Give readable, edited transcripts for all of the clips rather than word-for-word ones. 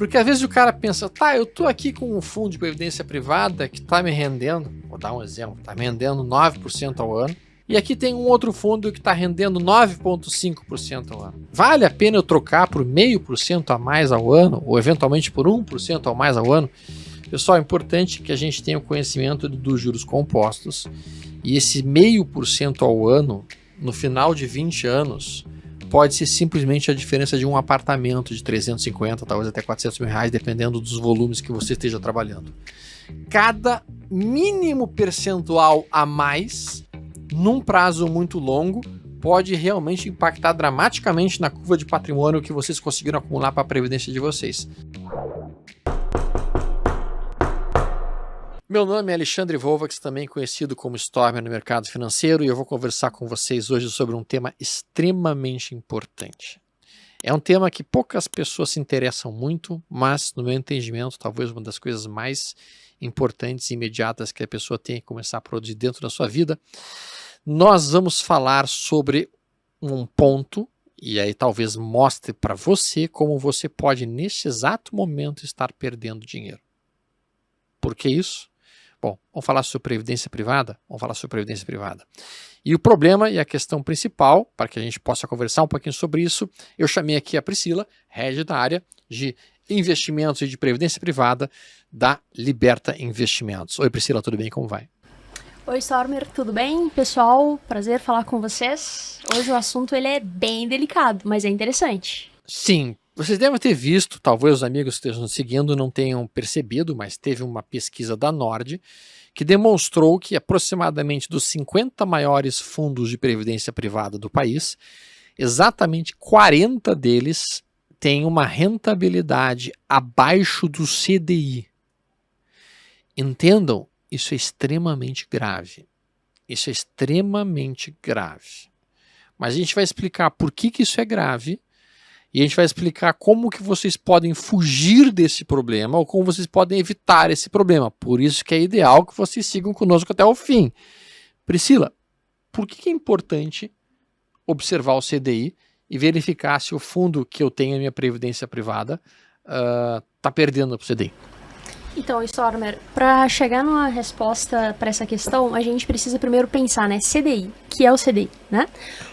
Porque às vezes o cara pensa, tá, eu tô aqui com um fundo de previdência privada que tá me rendendo, vou dar um exemplo, tá me rendendo 9% ao ano, e aqui tem um outro fundo que está rendendo 9,5% ao ano. Vale a pena eu trocar por 0,5% a mais ao ano, ou eventualmente por 1% a mais ao ano? Pessoal, é importante que a gente tenha o conhecimento dos juros compostos, e esse 0,5% ao ano, no final de 20 anos, pode ser simplesmente a diferença de um apartamento de 350, talvez até 400 mil reais, dependendo dos volumes que você esteja trabalhando. Cada mínimo percentual a mais, num prazo muito longo, pode realmente impactar dramaticamente na curva de patrimônio que vocês conseguiram acumular para a previdência de vocês. Meu nome é Alexandre Volvax, também conhecido como Stormer no mercado financeiro, e eu vou conversar com vocês hoje sobre um tema extremamente importante. É um tema que poucas pessoas se interessam muito, mas, no meu entendimento, talvez uma das coisas mais importantes e imediatas que a pessoa tem que começar a produzir dentro da sua vida. Nós vamos falar sobre um ponto, e aí talvez mostre para você como você pode, neste exato momento, estar perdendo dinheiro. Por que isso? Bom, vamos falar sobre previdência privada? Vamos falar sobre previdência privada. E o problema e a questão principal, para que a gente possa conversar um pouquinho sobre isso, eu chamei aqui a Priscila, head da área de investimentos e de previdência privada da Liberta Investimentos. Oi Priscila, tudo bem? Como vai? Oi Stormer, tudo bem? Pessoal, prazer falar com vocês. Hoje o assunto ele é bem delicado, mas é interessante. Sim, vocês devem ter visto, talvez os amigos que estejam seguindo não tenham percebido, mas teve uma pesquisa da Nord que demonstrou que aproximadamente dos 50 maiores fundos de previdência privada do país, exatamente 40 deles têm uma rentabilidade abaixo do CDI. Entendam, isso é extremamente grave. Isso é extremamente grave. Mas a gente vai explicar por que isso é grave. E a gente vai explicar como que vocês podem fugir desse problema ou como vocês podem evitar esse problema. Por isso que é ideal que vocês sigam conosco até o fim. Priscila, por que é importante observar o CDI e verificar se o fundo que eu tenho em minha previdência privada está perdendo para o CDI? Então, Stormer, para chegar numa resposta para essa questão, a gente precisa primeiro pensar, né? CDI, que é o CDI, né?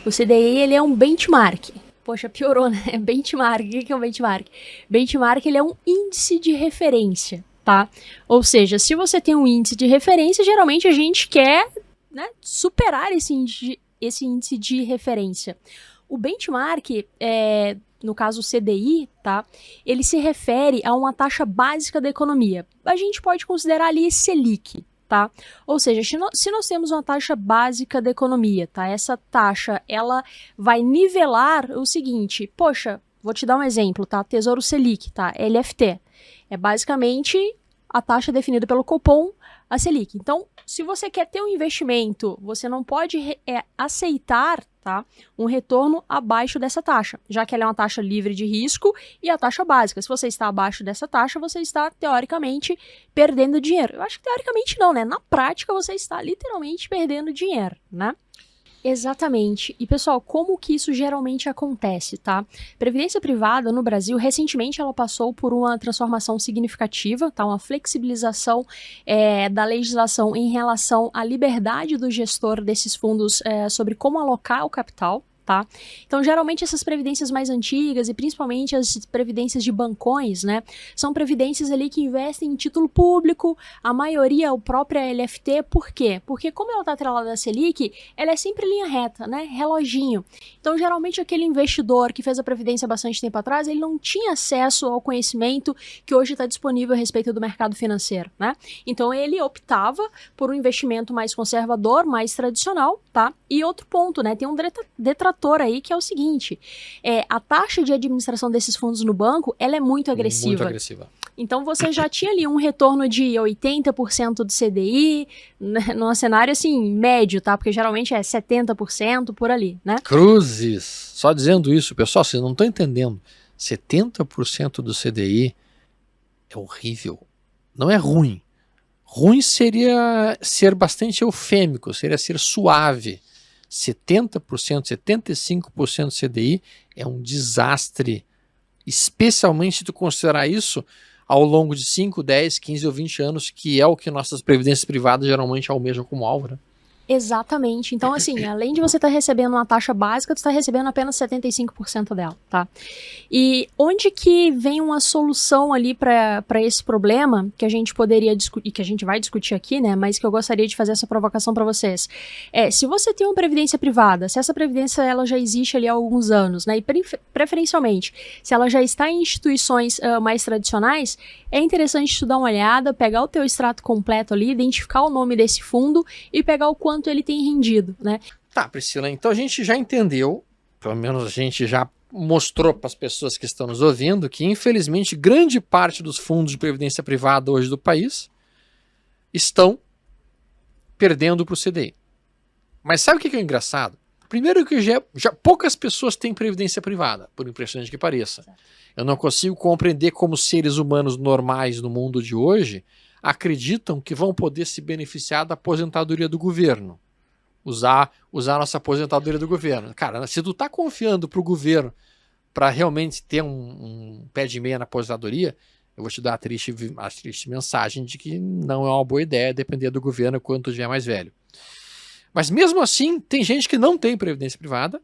O CDI ele é um benchmark. Poxa, piorou, né? Benchmark, o que é um benchmark? Benchmark, ele é um índice de referência, tá? Ou seja, se você tem um índice de referência, geralmente a gente quer, né, superar esse índice de referência. O benchmark, no caso o CDI, tá? Ele se refere a uma taxa básica da economia. A gente pode considerar ali Selic, tá? Ou seja, se nós temos uma taxa básica da economia, tá? Essa taxa, ela vai nivelar o seguinte, poxa, vou te dar um exemplo, tá? Tesouro Selic, tá? LFT. É basicamente a taxa definida pelo Copom, a Selic. Então, se você quer ter um investimento, você não pode aceitar, tá, um retorno abaixo dessa taxa, já que ela é uma taxa livre de risco e a taxa básica. Se você está abaixo dessa taxa, você está, teoricamente, perdendo dinheiro. Eu acho que teoricamente não, né? Na prática, você está literalmente perdendo dinheiro, né? Exatamente. E, pessoal, como que isso geralmente acontece, tá? Previdência privada no Brasil, recentemente, ela passou por uma transformação significativa, tá? Uma flexibilização da legislação em relação à liberdade do gestor desses fundos sobre como alocar o capital, tá? Então, geralmente, essas previdências mais antigas e principalmente as previdências de bancões, né, são previdências ali que investem em título público, a maioria o próprio LFT. Por quê? Porque como ela está atrelada à Selic, ela é sempre linha reta, né, reloginho. Então, geralmente, aquele investidor que fez a previdência há bastante tempo atrás, ele não tinha acesso ao conhecimento que hoje está disponível a respeito do mercado financeiro, né? Então, ele optava por um investimento mais conservador, mais tradicional, tá? E outro ponto, né, tem um detrator aí, que é o seguinte, a taxa de administração desses fundos no banco, ela é muito agressiva. Muito agressiva. Então, você já tinha ali um retorno de 80% do CDI, né, num cenário, assim, médio, tá? Porque geralmente é 70% por ali, né? Cruzes! Só dizendo isso, pessoal, vocês não estão entendendo. 70% do CDI é horrível. Não é ruim. Ruim seria ser bastante eufêmico, seria ser suave. 70%, 75% do CDI é um desastre especialmente se tu considerar isso ao longo de 5, 10, 15 ou 20 anos, que é o que nossas previdências privadas geralmente almejam como alvo, né? Exatamente. Então, assim, além de você estar recebendo uma taxa básica, tu está recebendo apenas 75% dela, tá? E onde que vem uma solução ali para esse problema, que a gente poderia discutir, que a gente vai discutir aqui, né? Mas que eu gostaria de fazer essa provocação para vocês. Se você tem uma previdência privada, se essa previdência ela já existe ali há alguns anos, né? E preferencialmente, se ela já está em instituições mais tradicionais, é interessante tu dar uma olhada, pegar o teu extrato completo ali, identificar o nome desse fundo e pegar o quanto ele tem rendido, né? Tá, Priscila, então a gente já entendeu, pelo menos a gente já mostrou para as pessoas que estão nos ouvindo, que infelizmente grande parte dos fundos de previdência privada hoje do país estão perdendo para o CDI. Mas sabe o que é engraçado? Primeiro que já poucas pessoas têm previdência privada, por impressionante que pareça. Eu não consigo compreender como seres humanos normais no mundo de hoje acreditam que vão poder se beneficiar da aposentadoria do governo. Usar a nossa aposentadoria do governo. Cara, se tu tá confiando pro governo para realmente ter um pé de meia na aposentadoria, eu vou te dar a triste mensagem de que não é uma boa ideia depender do governo quando tu já é mais velho. Mas mesmo assim, tem gente que não tem previdência privada,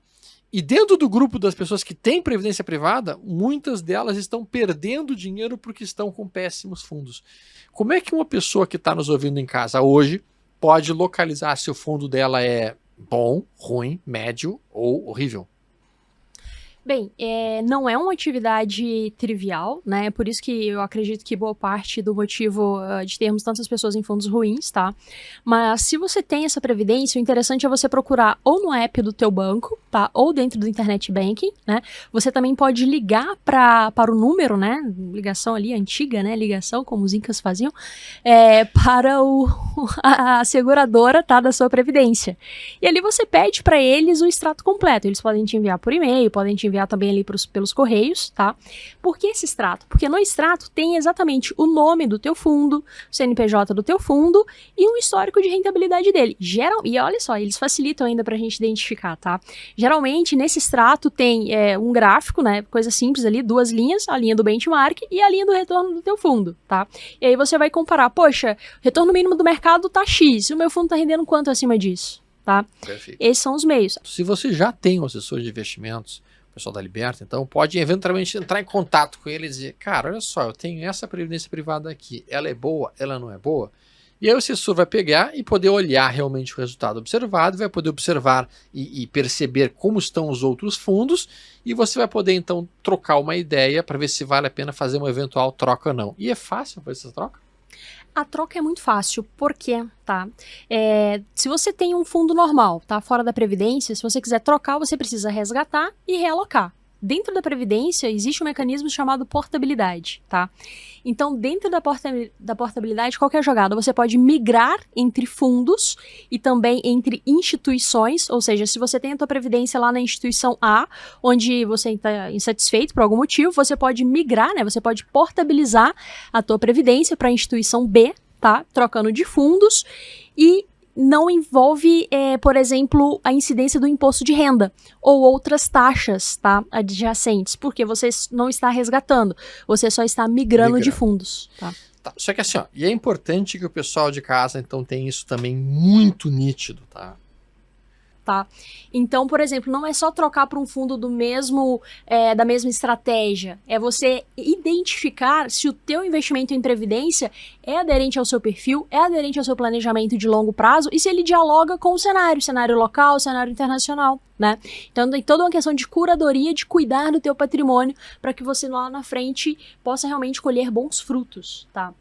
e dentro do grupo das pessoas que têm previdência privada, muitas delas estão perdendo dinheiro porque estão com péssimos fundos. Como é que uma pessoa que está nos ouvindo em casa hoje pode localizar se o fundo dela é bom, ruim, médio ou horrível? Bem, não é uma atividade trivial, né? Por isso que eu acredito que boa parte do motivo de termos tantas pessoas em fundos ruins, tá? Mas se você tem essa previdência, o interessante é você procurar ou no app do teu banco, tá? Ou dentro do internet banking, né? Você também pode ligar para o número, né? Ligação ali antiga, né? Ligação, como os incas faziam, para a seguradora, tá? Da sua previdência. E ali você pede para eles o extrato completo. Eles podem te enviar por e-mail, podem te enviar também ali pelos correios, tá? Por que esse extrato? Porque no extrato tem exatamente o nome do teu fundo, o CNPJ do teu fundo e um histórico de rentabilidade dele. E olha só, eles facilitam ainda pra gente identificar, tá? Geralmente, nesse extrato tem um gráfico, né? Coisa simples ali, 2 linhas, a linha do benchmark e a linha do retorno do teu fundo, tá? E aí você vai comparar, poxa, o retorno mínimo do mercado tá X, e o meu fundo tá rendendo quanto acima disso, tá? Perfeito. Esses são os meios. Se você já tem um assessor de investimentos, o pessoal da Liberta, então pode eventualmente entrar em contato com ele e dizer, cara, olha só, eu tenho essa previdência privada aqui, ela é boa, ela não é boa? E aí o assessor vai pegar e poder olhar realmente o resultado observado, vai poder observar e perceber como estão os outros fundos, e você vai poder então trocar uma ideia para ver se vale a pena fazer uma eventual troca ou não. E é fácil fazer essa troca? A troca é muito fácil, porque, tá? Se você tem um fundo normal, tá? Fora da Previdência, se você quiser trocar, você precisa resgatar e realocar. Dentro da Previdência, existe um mecanismo chamado portabilidade, tá? Então, dentro da portabilidade, qual que é a jogada? Você pode migrar entre fundos e também entre instituições, ou seja, se você tem a tua Previdência lá na instituição A, onde você está insatisfeito por algum motivo, você pode migrar, né? Você pode portabilizar a tua Previdência para a instituição B, tá? Trocando de fundos e não envolve, por exemplo, a incidência do imposto de renda ou outras taxas, tá, adjacentes, porque você não está resgatando, você só está migrando de fundos. Tá? Só que assim, ó, e é importante que o pessoal de casa, então, tenha isso também muito nítido, tá? Tá? Então, por exemplo, não é só trocar para um fundo do mesmo, da mesma estratégia, é você identificar se o teu investimento em previdência é aderente ao seu perfil, é aderente ao seu planejamento de longo prazo e se ele dialoga com o cenário local, cenário internacional, né? Então tem toda uma questão de curadoria, de cuidar do teu patrimônio para que você lá na frente possa realmente colher bons frutos, tá?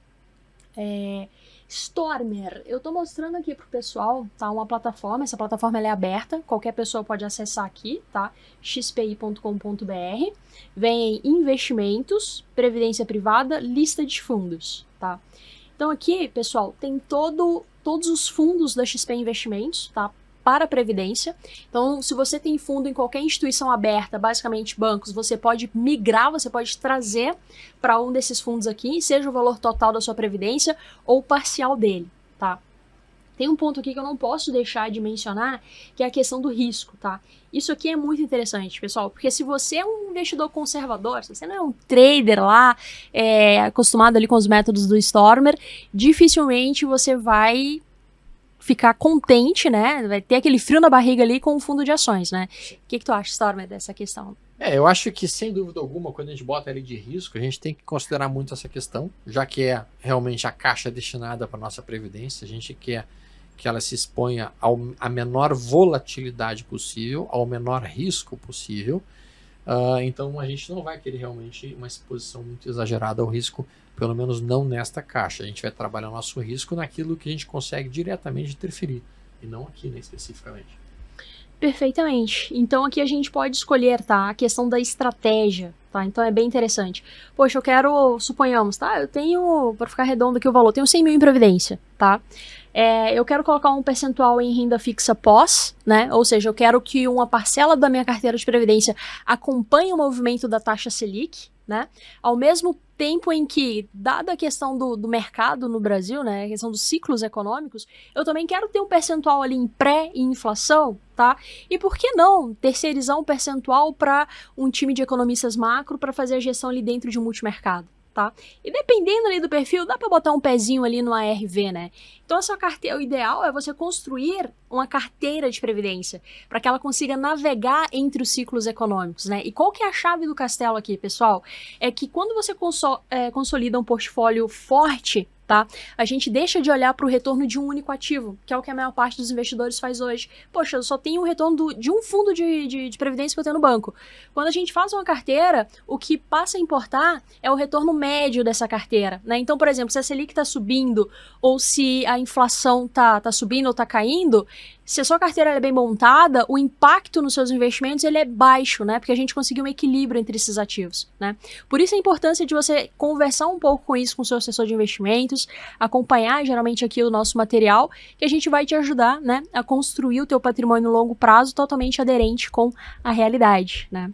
Stormer, eu tô mostrando aqui pro pessoal, tá, uma plataforma, essa plataforma ela é aberta, qualquer pessoa pode acessar aqui, tá, xpi.com.br, vem em investimentos, previdência privada, lista de fundos, tá. Então aqui, pessoal, tem todos os fundos da XP Investimentos, tá, para a Previdência. Então, se você tem fundo em qualquer instituição aberta, basicamente bancos, você pode migrar, você pode trazer para um desses fundos aqui, seja o valor total da sua Previdência ou parcial dele, tá? Tem um ponto aqui que eu não posso deixar de mencionar, que é a questão do risco, tá? Isso aqui é muito interessante, pessoal, porque se você é um investidor conservador, se você não é um trader lá, acostumado ali com os métodos do Stormer, dificilmente você vai ficar contente, né? Vai ter aquele frio na barriga ali com o fundo de ações, né? O que tu acha, Stormer, dessa questão? Eu acho que, sem dúvida alguma, quando a gente bota ali de risco, a gente tem que considerar muito essa questão, já que é realmente a caixa destinada para nossa previdência, a gente quer que ela se exponha à menor volatilidade possível, ao menor risco possível. Então a gente não vai querer realmente uma exposição muito exagerada ao risco, pelo menos não nesta caixa. A gente vai trabalhar o nosso risco naquilo que a gente consegue diretamente interferir, e não aqui, né, especificamente. Perfeitamente. Então aqui a gente pode escolher, tá? A questão da estratégia, tá? Então é bem interessante. Poxa, eu quero, suponhamos, tá? Eu tenho, para ficar redondo aqui o valor, tenho 100 mil em previdência, tá? Eu quero colocar um percentual em renda fixa pós, né? Ou seja, eu quero que uma parcela da minha carteira de previdência acompanhe o movimento da taxa Selic, né? Ao mesmo tempo em que, dada a questão do mercado no Brasil, né, a questão dos ciclos econômicos, eu também quero ter um percentual ali em pré-inflação, tá? E por que não terceirizar um percentual para um time de economistas macro para fazer a gestão ali dentro de um multimercado? Tá? E dependendo ali do perfil, dá para botar um pezinho ali no ARV, né? Então essa carteira, o ideal é você construir uma carteira de previdência para que ela consiga navegar entre os ciclos econômicos, né? E qual que é a chave do castelo aqui, pessoal? É que quando você consolida um portfólio forte, tá? A gente deixa de olhar para o retorno de um único ativo, que é o que a maior parte dos investidores faz hoje. Poxa, eu só tenho o retorno de um fundo de previdência que eu tenho no banco. Quando a gente faz uma carteira, o que passa a importar é o retorno médio dessa carteira, né? Então, por exemplo, se a Selic está subindo ou se a inflação tá subindo ou está caindo, se a sua carteira é bem montada, o impacto nos seus investimentos ele é baixo, né? Porque a gente conseguiu um equilíbrio entre esses ativos, né? Por isso a importância de você conversar um pouco com isso com o seu assessor de investimentos, acompanhar geralmente aqui o nosso material, que a gente vai te ajudar, né, a construir o teu patrimônio no longo prazo totalmente aderente com a realidade, né?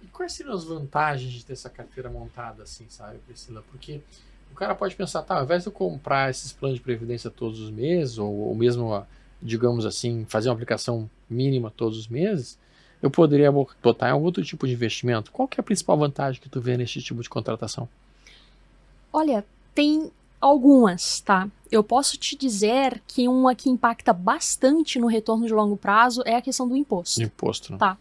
E quais seriam as vantagens de ter essa carteira montada assim, sabe, Priscila? Porque o cara pode pensar, tá, ao invés de eu comprar esses planos de previdência todos os meses, ou mesmo, digamos assim, fazer uma aplicação mínima todos os meses, eu poderia botar em um outro tipo de investimento. Qual que é a principal vantagem que tu vê nesse tipo de contratação? Olha, tem algumas, tá? Eu posso te dizer que uma que impacta bastante no retorno de longo prazo é a questão do imposto. Imposto, né? Tá.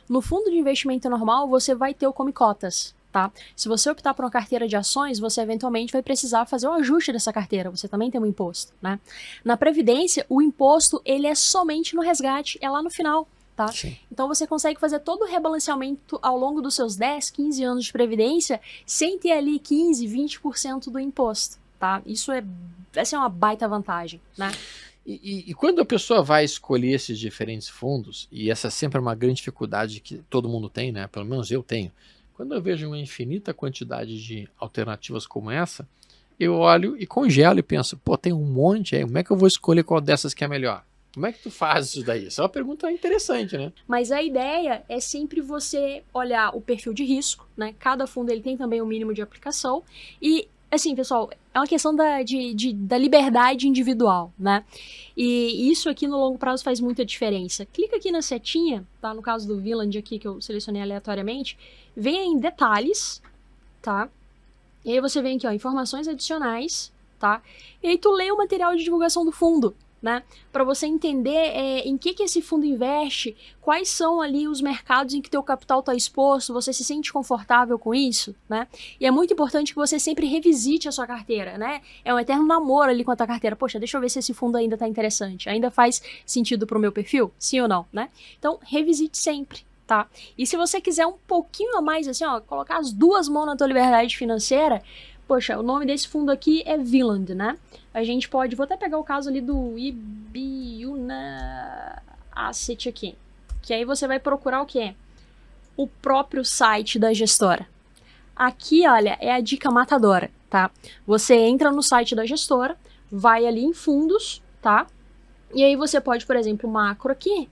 No fundo de investimento normal, você vai ter o come cotas, tá? Se você optar por uma carteira de ações, você eventualmente vai precisar fazer um ajuste dessa carteira, você também tem um imposto, né? Na Previdência, o imposto, ele é somente no resgate, é lá no final, tá? Sim. Então você consegue fazer todo o rebalanceamento ao longo dos seus 10, 15 anos de Previdência, sem ter ali 15, 20% do imposto, tá? Essa é uma baita vantagem, né? E quando a pessoa vai escolher esses diferentes fundos, e essa é sempre uma grande dificuldade que todo mundo tem, né? Pelo menos eu tenho. Quando eu vejo uma infinita quantidade de alternativas como essa, eu olho e congelo e penso, pô, tem um monte aí, como é que eu vou escolher qual dessas que é melhor? Como é que tu faz isso daí? Essa é uma pergunta interessante, né? Mas a ideia é sempre você olhar o perfil de risco, né? Cada fundo ele tem também um mínimo de aplicação e, assim, pessoal, é uma questão da liberdade individual, né? E isso aqui no longo prazo faz muita diferença. Clica aqui na setinha, tá? No caso do Vinland aqui, que eu selecionei aleatoriamente, vem em detalhes, tá? E aí você vem aqui, ó, informações adicionais, tá? E aí tu lê o material de divulgação do fundo, né? Para você entender em que esse fundo investe, quais são ali os mercados em que teu capital está exposto, você se sente confortável com isso, né? E é muito importante que você sempre revisite a sua carteira, né? É um eterno namoro ali com a tua carteira. Poxa, deixa eu ver se esse fundo ainda está interessante, ainda faz sentido para o meu perfil? Sim ou não, né? Então, revisite sempre, tá? E se você quiser um pouquinho a mais, assim, ó, colocar as duas mãos na tua liberdade financeira, poxa, o nome desse fundo aqui é Vinland, né? A gente pode, vou até pegar o caso ali do Ibiúna Asset aqui, que aí você vai procurar o quê? O próprio site da gestora. Aqui, olha, é a dica matadora, tá? Você entra no site da gestora, vai ali em fundos, tá? E aí você pode, por exemplo, macro aqui,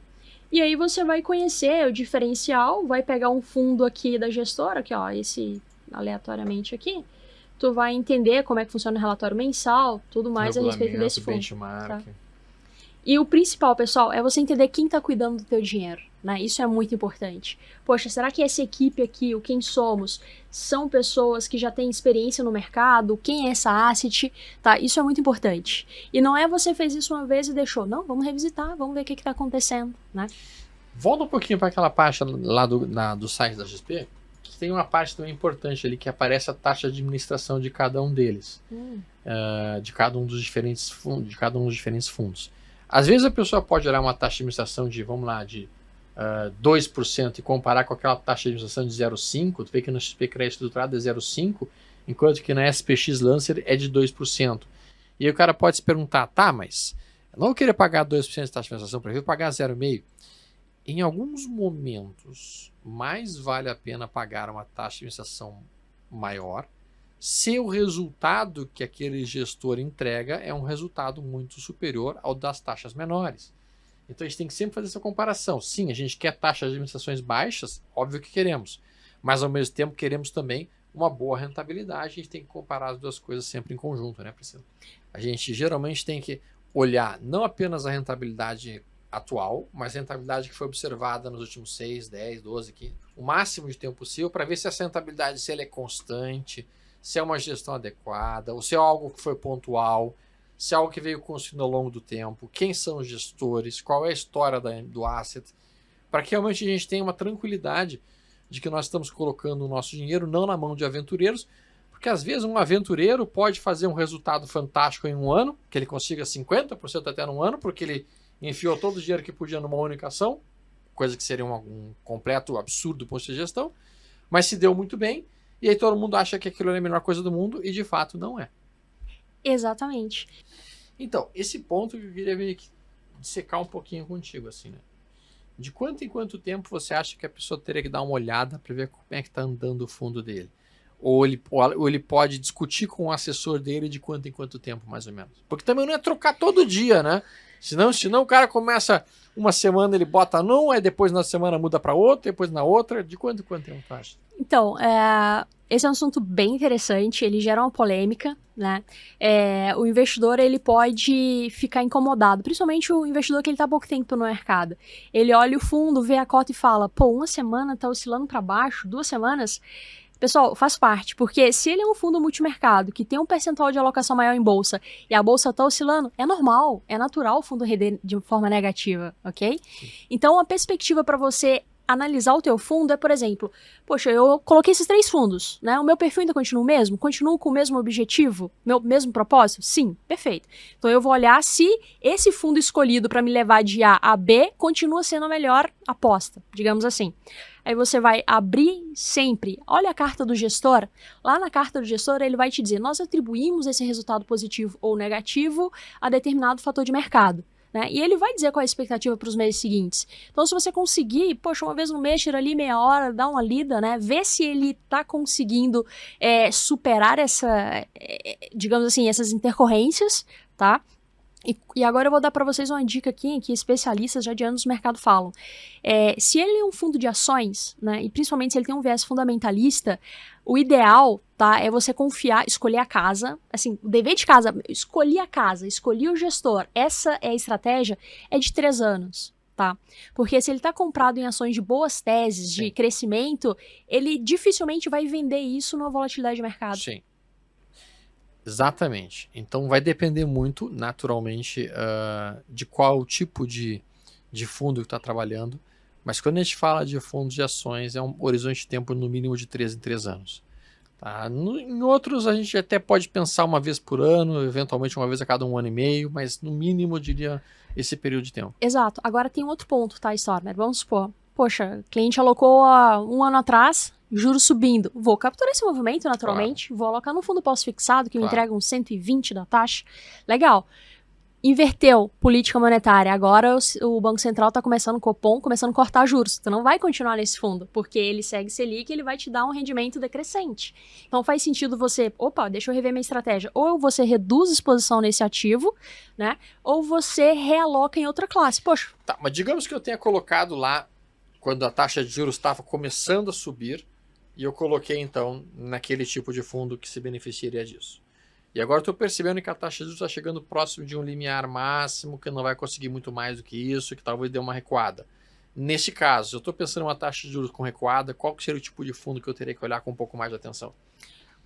e aí você vai conhecer o diferencial, vai pegar um fundo aqui da gestora, que ó, esse aleatoriamente aqui, tu vai entender como é que funciona o relatório mensal, tudo mais a respeito desse fundo. Benchmark. Tá? E o principal, pessoal, é você entender quem está cuidando do teu dinheiro, né? Isso é muito importante. Poxa, será que essa equipe aqui, o Quem Somos, são pessoas que já têm experiência no mercado? Quem é essa asset? Tá? Isso é muito importante. E não é você fez isso uma vez e deixou. Não, vamos revisitar, vamos ver o que está acontecendo, né? Volta um pouquinho para aquela parte lá do site da XP, que tem uma parte também importante ali, que aparece a taxa de administração de cada um deles. De cada um dos diferentes fundos. Às vezes a pessoa pode olhar uma taxa de administração de, vamos lá, de 2% e comparar com aquela taxa de administração de 0,5%. Tu vê que no XP Crédito Estruturado é 0,5%, enquanto que na SPX Lancer é de 2%. E aí o cara pode se perguntar, tá, mas eu não vou querer pagar 2% de taxa de administração, prefiro pagar 0,5%. Em alguns momentos, mais vale a pena pagar uma taxa de administração maior, se o resultado que aquele gestor entrega é um resultado muito superior ao das taxas menores. Então a gente tem que sempre fazer essa comparação. Sim, a gente quer taxas de administrações baixas, óbvio que queremos, mas ao mesmo tempo queremos também uma boa rentabilidade. A gente tem que comparar as duas coisas sempre em conjunto, né, Priscila? A gente geralmente tem que olhar não apenas a rentabilidade atual, mas a rentabilidade que foi observada nos últimos 6, 10, 12, 15, o máximo de tempo possível, para ver se essa rentabilidade, se ela é constante, se é uma gestão adequada, ou se é algo que foi pontual, se é algo que veio construindo ao longo do tempo, quem são os gestores, qual é a história do asset, para que realmente a gente tenha uma tranquilidade de que nós estamos colocando o nosso dinheiro não na mão de aventureiros, porque às vezes um aventureiro pode fazer um resultado fantástico em um ano, que ele consiga 50% até num ano, porque ele enfiou todo o dinheiro que podia numa única ação, coisa que seria um completo absurdo do ponto de gestão, mas se deu muito bem, e aí todo mundo acha que aquilo é a melhor coisa do mundo, e de fato não é. Exatamente. Então, esse ponto que eu queria meio que dissecar um pouquinho contigo, assim, né? De quanto em quanto tempo você acha que a pessoa teria que dar uma olhada para ver como é que está andando o fundo dele? Ou ele pode discutir com o assessor dele de quanto em quanto tempo, mais ou menos? Porque também não é trocar todo dia, né? Senão o cara começa uma semana, ele bota num, aí depois na semana muda para outra, depois na outra. De quanto em quanto tempo tu acha? Então, esse é um assunto bem interessante, ele gera uma polêmica, né? O investidor, ele pode ficar incomodado, principalmente o investidor que ele tá há pouco tempo no mercado. Ele olha o fundo, vê a cota e fala, pô, uma semana tá oscilando para baixo, 2 semanas... Pessoal, faz parte, porque se ele é um fundo multimercado que tem um percentual de alocação maior em bolsa e a bolsa está oscilando, é normal, é natural o fundo render de forma negativa, ok? Então, a perspectiva para você analisar o teu fundo é, por exemplo, poxa, eu coloquei esses 3 fundos, né? O meu perfil ainda continua o mesmo? Continuo com o mesmo objetivo? Meu mesmo propósito? Sim, perfeito. Então eu vou olhar se esse fundo escolhido para me levar de A a B continua sendo a melhor aposta, digamos assim. Aí você vai abrir sempre, olha a carta do gestor, lá na carta do gestor ele vai te dizer, nós atribuímos esse resultado positivo ou negativo a determinado fator de mercado. Né? E ele vai dizer qual é a expectativa para os meses seguintes. Então, se você conseguir, poxa, uma vez no mês, tira ali meia hora, dá uma lida, né? Vê se ele está conseguindo superar digamos assim, essas intercorrências, tá? E agora eu vou dar para vocês uma dica aqui, que especialistas já de anos no mercado falam. Se ele é um fundo de ações, né, e principalmente se ele tem um viés fundamentalista, o ideal, tá, é você confiar, escolher a casa, assim, o dever de casa, escolhi a casa, escolhi o gestor, essa é a estratégia, é de 3 anos. Tá? Porque se ele está comprado em ações de boas teses, de crescimento, ele dificilmente vai vender isso numa volatilidade de mercado. Sim. Exatamente. Então vai depender muito, naturalmente, de qual tipo de fundo que está trabalhando. Mas quando a gente fala de fundos de ações, é um horizonte de tempo no mínimo de 3 em 3 anos. Tá? Em outros, a gente até pode pensar uma vez por ano, eventualmente uma vez a cada 1 ano e meio, mas no mínimo, eu diria, esse período de tempo. Exato. Agora tem outro ponto, tá, Stormer? Vamos supor, poxa, o cliente alocou há 1 ano atrás, juros subindo. Vou capturar esse movimento naturalmente, claro. Vou alocar no fundo pós-fixado, que me entrega uns 120 da taxa. Legal. Inverteu política monetária. Agora o Banco Central está começando, o Copom, começando a cortar juros. Tu não vai continuar nesse fundo, porque ele segue Selic e ele vai te dar um rendimento decrescente. Então faz sentido você, deixa eu rever minha estratégia. Ou você reduz a exposição nesse ativo, né? Ou você realoca em outra classe. Poxa. Tá, mas digamos que eu tenha colocado lá, quando a taxa de juros estava começando a subir, e eu coloquei, então, naquele tipo de fundo que se beneficiaria disso. E agora eu estou percebendo que a taxa de juros está chegando próximo de um limiar máximo, que não vai conseguir muito mais do que isso, que talvez dê uma recuada. Nesse caso, eu estou pensando em uma taxa de juros com recuada, qual que seria o tipo de fundo que eu teria que olhar com um pouco mais de atenção?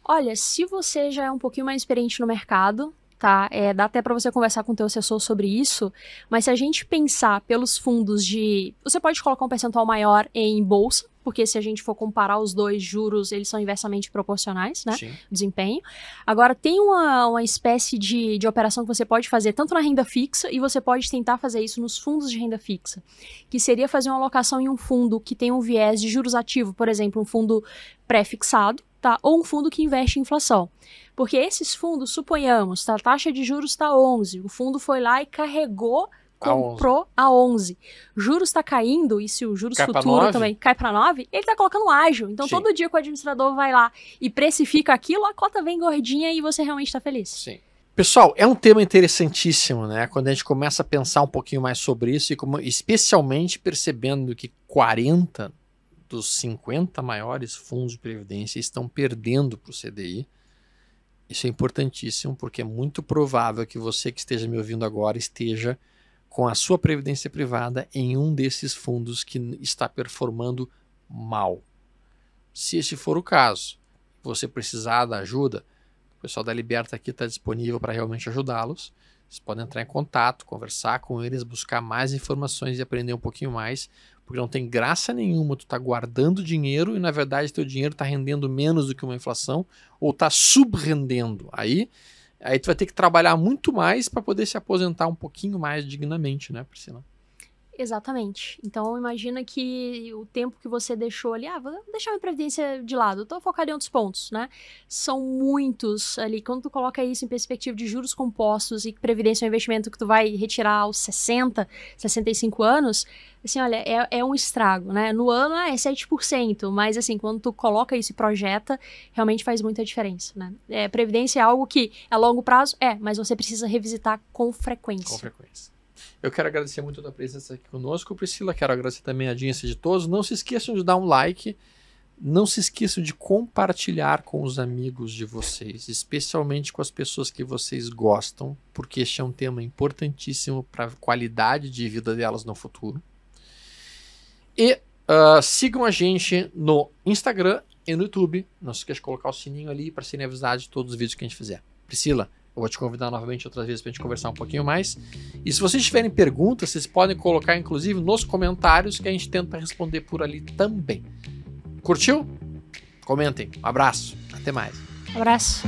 Olha, se você já é um pouquinho mais experiente no mercado, tá? Dá até para você conversar com o teu assessor sobre isso, mas se a gente pensar pelos fundos de... Você pode colocar um percentual maior em bolsa, porque se a gente for comparar os dois juros, eles são inversamente proporcionais, né? Sim. Desempenho. Agora, tem uma espécie de operação que você pode fazer tanto na renda fixa e você pode tentar fazer isso nos fundos de renda fixa, que seria fazer uma alocação em um fundo que tem um viés de juros ativo, por exemplo, um fundo pré-fixado, tá? Ou um fundo que investe em inflação. Porque esses fundos, suponhamos, a taxa de juros está 11, o fundo foi lá e carregou, comprou a 11. Juros está caindo, e se o juros futuro também cai para 9, ele está colocando ágio. Então, todo dia que o administrador vai lá e precifica aquilo, a cota vem gordinha e você realmente está feliz. Sim. Pessoal, é um tema interessantíssimo, né? Quando a gente começa a pensar um pouquinho mais sobre isso, e especialmente percebendo que 40 dos 50 maiores fundos de previdência estão perdendo para o CDI. Isso é importantíssimo, porque é muito provável que você que esteja me ouvindo agora esteja com a sua previdência privada em um desses fundos que está performando mal. Se esse for o caso, você precisar da ajuda, o pessoal da Liberta aqui está disponível para realmente ajudá-los. Vocês podem entrar em contato, conversar com eles, buscar mais informações e aprender um pouquinho mais, porque não tem graça nenhuma tu tá guardando dinheiro e na verdade teu dinheiro está rendendo menos do que uma inflação ou está subrendendo. Aí tu vai ter que trabalhar muito mais para poder se aposentar um pouquinho mais dignamente, né, Priscila? Exatamente. Então, imagina que o tempo que você deixou ali, vou deixar minha previdência de lado, eu tô focado em outros pontos, né? São muitos ali, quando tu coloca isso em perspectiva de juros compostos e previdência é um investimento que tu vai retirar aos 60, 65 anos, assim, olha, é um estrago, né? No ano é 7%, mas assim, quando tu coloca isso e projeta, realmente faz muita diferença, né? Previdência é algo que a longo prazo mas você precisa revisitar com frequência. Com frequência. Eu quero agradecer muito a tua presença aqui conosco, Priscila. Quero agradecer também a audiência de todos. Não se esqueçam de dar um like. Não se esqueçam de compartilhar com os amigos de vocês, especialmente com as pessoas que vocês gostam, porque este é um tema importantíssimo para a qualidade de vida delas no futuro. E sigam a gente no Instagram e no YouTube. Não se esqueça de colocar o sininho ali para serem avisados de todos os vídeos que a gente fizer. Priscila, eu vou te convidar novamente outras vezes para a gente conversar um pouquinho mais. E se vocês tiverem perguntas, vocês podem colocar, inclusive, nos comentários, que a gente tenta responder por ali também. Curtiu? Comentem. Um abraço. Até mais. Abraço.